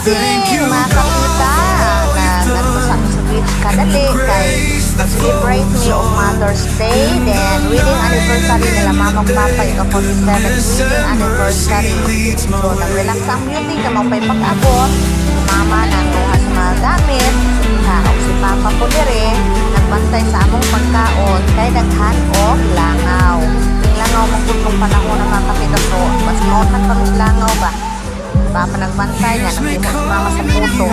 morning, mga kapita na nagpasa sa beach kadali kay celebrate me of Mother's Day, then wedding anniversary nila mamang papa ika 47th wedding anniversary. So nag-relax ang beauty ka mapay pag-abot mama nang kuha sa mga gamit ha o si papa ko dire nagbantay sa among pagkaon kay daghan og langaw. Yung langaw mong kutong panahon na mga kapita, so mas maotan pa langaw ba. Papa nagbantay nga, naghimo si mama sa puto.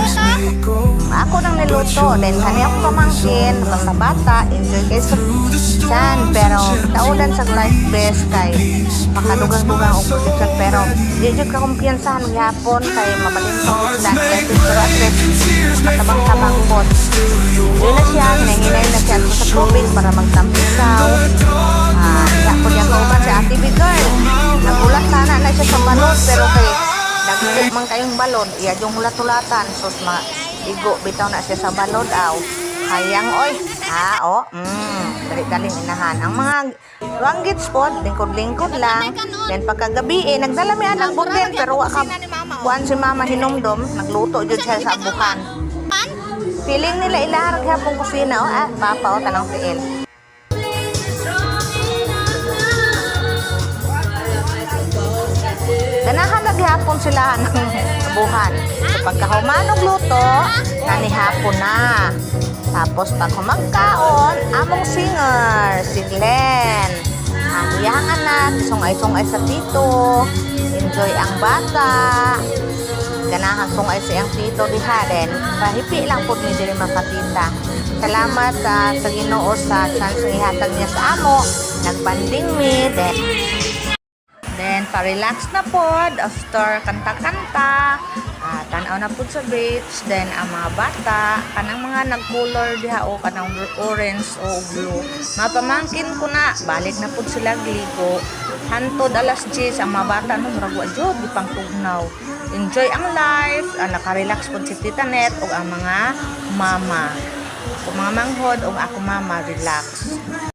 Ako nang niluto, then kani ako pamangkin, basta bata, enjoy kayo sa tiyan, pero taudan sa life best kay makadugang-dugang o protection, pero di ka kumpiyansahan ng yapon kay mabalin sa isla, pero at least makatabang-tabang po. Yun na siya, hinay na siya sa tubig para magtampisaw. Iya ko niya kauban si Ate Big Girl. Nagulat sana na siya sa balon, pero kay nagtip man kayong balon, iya yung hulat-hulatan, sus igo bitaw na siya sa balon aw. Hayang oy. Dali-daling inahan. Ang mga wanggit spot, lingkod-lingkod lang. Then pagkagabi nagdala mi anak borden pero wa ka kuan si mama hinumdom, nagluto jud siya sa bukan. Feeling nila ilaharag hapong kusina papa tanang tiil. Ganahan naghapon sila ng buhan. So pagkahumanog luto, nanihapon na. Tapos pag humagkaon, among singer, si Glenn. Hiyangan na, sungay-sungay sa tito. Enjoy ang bata. Ganahan sungay siyang tito diha. Then, pahipi lang po ni diri makatita. Salamat sa Ginoo sa chance ihatag niya sa amo. Nagbanding mi. Then, pa-relax na pod after kanta-kanta. Tanaw na po sa beach. Then, ang mga bata, kanang mga nag-color diha o kanang orange o blue. Mapamangkin ko na, balik na po sila gligo. Hantod alas 10, ang mga bata, maragwa dyan, di pang tugnaw. Enjoy ang life, naka-relax po si Tita Net o ang mga mama. Kung mga manghod o ako mama, relax.